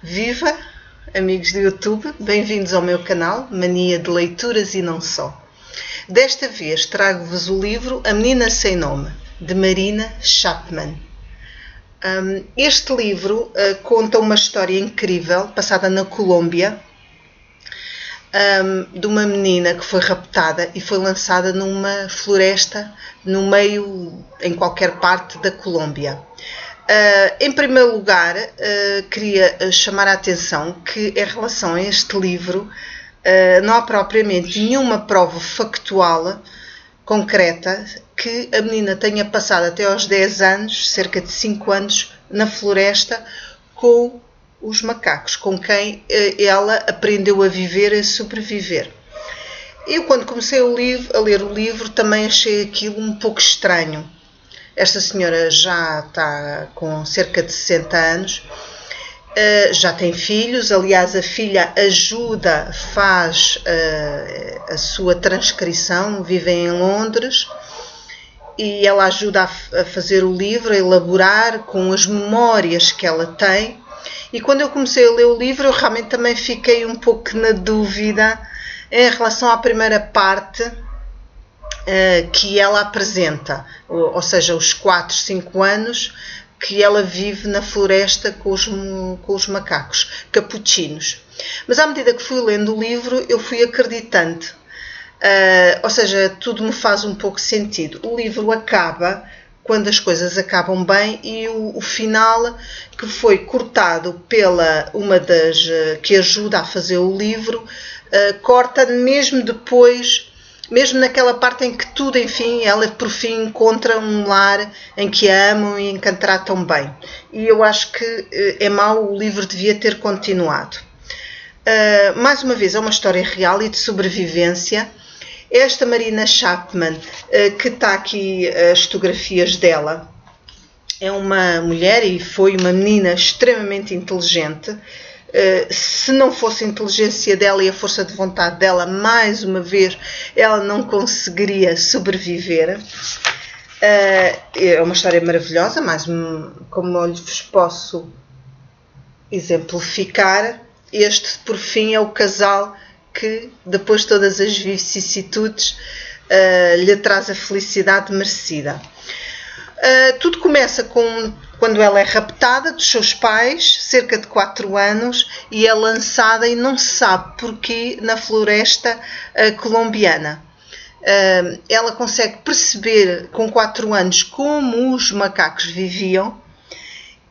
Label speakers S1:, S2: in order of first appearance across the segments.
S1: Viva, amigos do YouTube, bem-vindos ao meu canal Mania de Leituras e não só. Desta vez trago-vos o livro A Menina Sem Nome, de Marina Chapman. Este livro conta uma história incrível, passada na Colômbia, de uma menina que foi raptada e foi lançada numa floresta no meio, em qualquer parte da Colômbia. Em primeiro lugar, queria chamar a atenção que, em relação a este livro, não há propriamente nenhuma prova factual concreta que a menina tenha passado até aos 10 anos, cerca de 5 anos, na floresta com os macacos, com quem ela aprendeu a viver e a sobreviver. Eu, quando comecei a ler o livro, também achei aquilo um pouco estranho. Esta senhora já está com cerca de 60 anos, já tem filhos, aliás a filha ajuda, faz a sua transcrição, vive em Londres, e ela ajuda a fazer o livro, a elaborar com as memórias que ela tem. E quando eu comecei a ler o livro, eu realmente também fiquei um pouco na dúvida em relação à primeira parte que ela apresenta, ou seja, os 4, 5 anos que ela vive na floresta com os macacos capuchinos. Mas à medida que fui lendo o livro, eu fui acreditando, ou seja, tudo me faz um pouco sentido. O livro acaba quando as coisas acabam bem, e o final, que foi cortado pela uma das que ajuda a fazer o livro, corta mesmo depois, mesmo naquela parte em que tudo, enfim, ela por fim encontra um lar em que a amam e em que a tratam bem. E eu acho que é mau, o livro devia ter continuado. Mais uma vez, é uma história real e de sobrevivência. Esta Marina Chapman, que está aqui as fotografias dela, é uma mulher e foi uma menina extremamente inteligente. Se não fosse a inteligência dela e a força de vontade dela, mais uma vez, ela não conseguiria sobreviver. É uma história maravilhosa, mas como eu vos posso exemplificar, este, por fim, é o casal que, depois de todas as vicissitudes, lhe traz a felicidade merecida. Tudo começa quando ela é raptada dos seus pais, cerca de 4 anos, e é lançada, e não se sabe porquê, na floresta colombiana. Ela consegue perceber, com 4 anos, como os macacos viviam,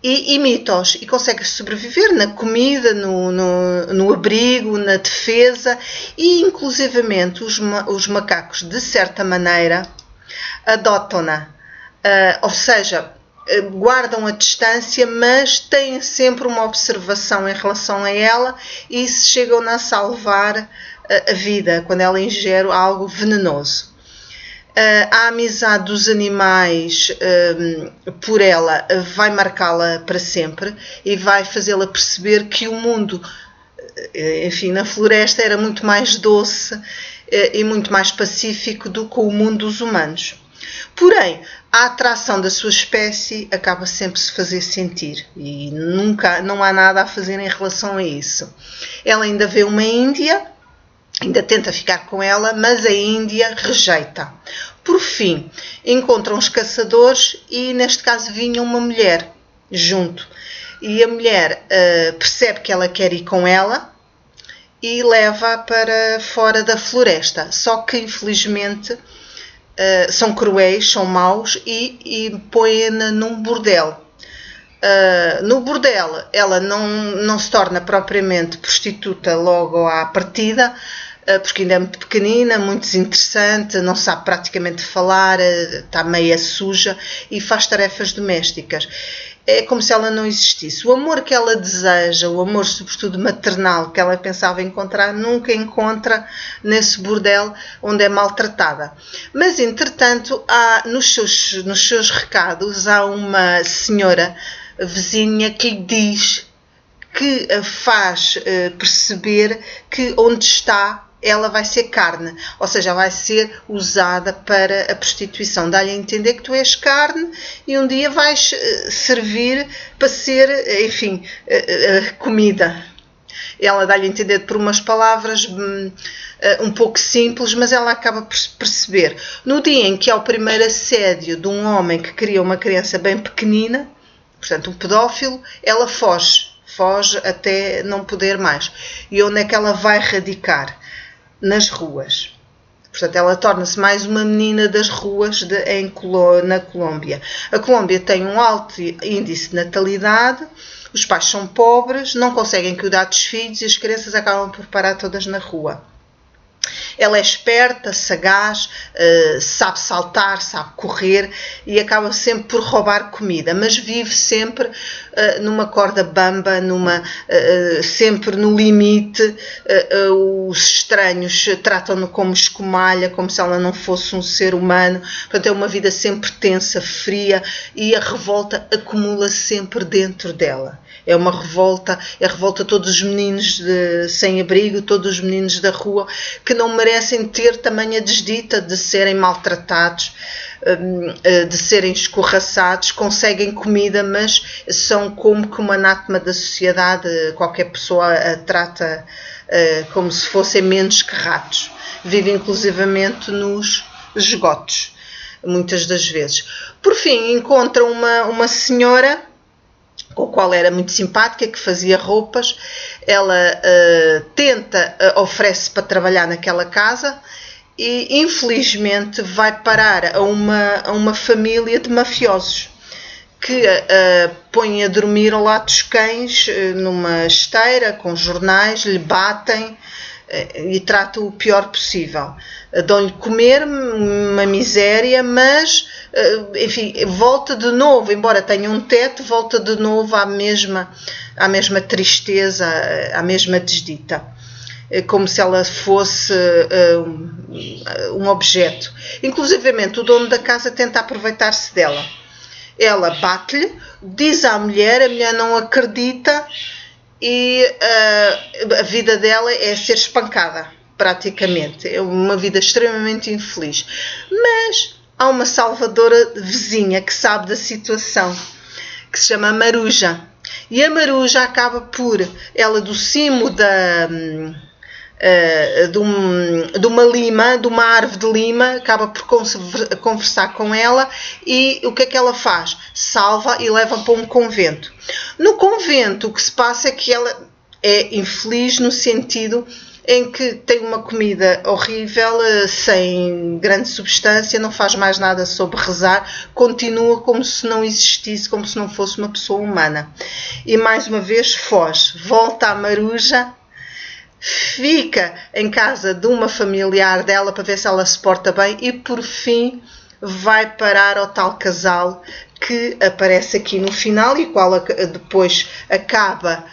S1: e imita-os, e consegue sobreviver na comida, no abrigo, na defesa, e inclusivamente os macacos, de certa maneira, adotam-na. Ou seja, guardam a distância, mas têm sempre uma observação em relação a ela e se chegam-na a salvar a vida quando ela ingere algo venenoso. A amizade dos animais por ela vai marcá-la para sempre e vai fazê-la perceber que o mundo, enfim, na floresta era muito mais doce e muito mais pacífico do que o mundo dos humanos. Porém, a atração da sua espécie acaba sempre se fazer sentir e não há nada a fazer em relação a isso. Ela ainda vê uma índia, ainda tenta ficar com ela, mas a índia rejeita. Por fim, encontram os caçadores e, neste caso, vinha uma mulher junto. E a mulher percebe que ela quer ir com ela e leva para fora da floresta. Só que, infelizmente, são cruéis, são maus e põem-na num bordel. No bordel, ela não se torna propriamente prostituta logo à partida, porque ainda é muito pequenina, muito desinteressante, não sabe praticamente falar, está meia suja e faz tarefas domésticas. É como se ela não existisse. O amor que ela deseja, o amor sobretudo maternal que ela pensava encontrar, nunca encontra nesse bordel onde é maltratada. Mas, entretanto, nos seus recados, há uma senhora vizinha que lhe diz, que a faz perceber que onde está ela vai ser carne, ou seja, vai ser usada para a prostituição. Dá-lhe a entender que tu és carne e um dia vais servir para ser, enfim, comida. Ela dá-lhe a entender por umas palavras um pouco simples, mas ela acaba por perceber. No dia em que há o primeiro assédio de um homem que cria uma criança bem pequenina, portanto um pedófilo, ela foge até não poder mais. E onde é que ela vai radicar? Nas ruas. Portanto, ela torna-se mais uma menina das ruas na Colômbia. A Colômbia tem um alto índice de natalidade, os pais são pobres, não conseguem cuidar dos filhos e as crianças acabam por parar todas na rua. Ela é esperta, sagaz, sabe saltar, sabe correr e acaba sempre por roubar comida, mas vive sempre numa corda bamba, sempre no limite. Os estranhos tratam-no como escumalha, como se ela não fosse um ser humano. Portanto, é uma vida sempre tensa, fria, e a revolta acumula sempre dentro dela. É uma revolta, é a revolta de todos os meninos sem abrigo, todos os meninos da rua, que não merecem ter tamanha desdita de serem maltratados, de serem escorraçados, conseguem comida, mas são como que uma anátema da sociedade. Qualquer pessoa a trata como se fossem menos que ratos. Vivem inclusivamente nos esgotos, muitas das vezes. Por fim, encontra uma senhora com a qual era muito simpática, que fazia roupas. Ela oferece para trabalhar naquela casa e infelizmente vai parar a uma família de mafiosos que põem a dormir ao lado dos cães numa esteira com jornais, lhe batem e tratam o pior possível. Dão-lhe comer, uma miséria, mas, enfim, volta de novo, embora tenha um teto, volta de novo à mesma tristeza, à mesma desdita, como se ela fosse um objeto. Inclusivamente, o dono da casa tenta aproveitar-se dela. Ela bate-lhe, diz à mulher, a mulher não acredita, e a vida dela é ser espancada, praticamente. É uma vida extremamente infeliz. Mas há uma salvadora vizinha que sabe da situação, que se chama Maruja. E a Maruja acaba por, ela do cimo de uma lima, de uma árvore de lima, acaba por conversar com ela, e o que é que ela faz? Salva e leva para um convento. No convento o que se passa é que ela é infeliz no sentido em que tem uma comida horrível, sem grande substância, não faz mais nada sobre rezar, continua como se não existisse, como se não fosse uma pessoa humana. E mais uma vez foge, volta à Maruja, fica em casa de uma familiar dela para ver se ela se porta bem e, por fim, vai parar ao tal casal que aparece aqui no final e qual depois acaba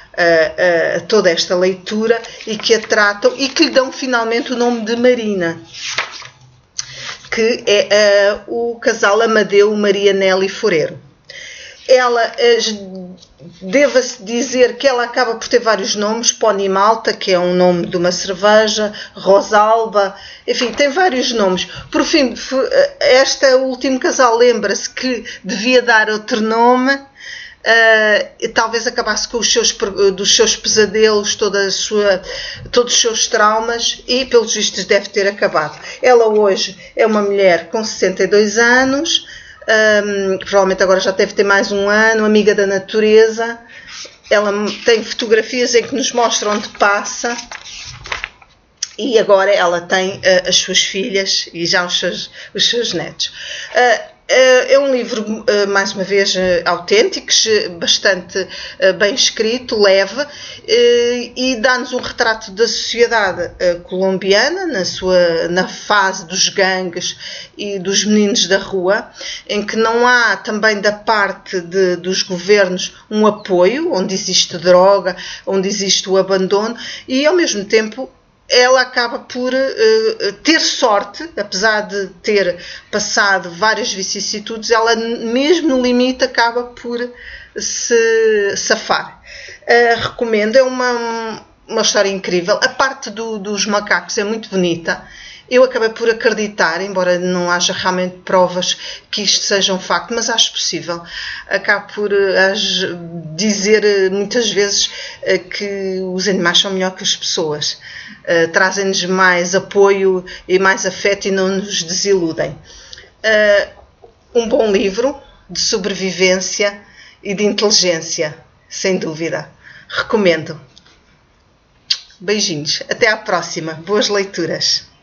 S1: toda esta leitura, e que a tratam e que lhe dão finalmente o nome de Marina, que é o casal Amadeu Maria Nelly Forero. Ela, deva-se dizer que ela acaba por ter vários nomes. Pony Malta, que é um nome de uma cerveja, Rosalba, enfim, tem vários nomes. Por fim, este último casal lembra-se que devia dar outro nome, talvez acabasse com dos seus pesadelos, todos os seus traumas, e pelos vistos deve ter acabado. Ela hoje é uma mulher com 62 anos, provavelmente agora já deve ter mais um ano, amiga da natureza. Ela tem fotografias em que nos mostra onde passa, e agora ela tem as suas filhas e já os seus netos. É um livro, mais uma vez, autêntico, bastante bem escrito, leve, e dá-nos um retrato da sociedade colombiana na fase dos gangues e dos meninos da rua, em que não há também da parte dos governos um apoio, onde existe droga, onde existe o abandono, e ao mesmo tempo ela acaba por ter sorte, apesar de ter passado várias vicissitudes, ela mesmo no limite acaba por se safar. Recomendo, é uma história incrível. A parte dos macacos é muito bonita. Eu acabei por acreditar, embora não haja realmente provas que isto seja um facto, mas acho possível. Acabo por dizer muitas vezes que os animais são melhor que as pessoas. Trazem-nos mais apoio e mais afeto e não nos desiludem. Um bom livro de sobrevivência e de inteligência, sem dúvida. Recomendo. Beijinhos. Até à próxima. Boas leituras.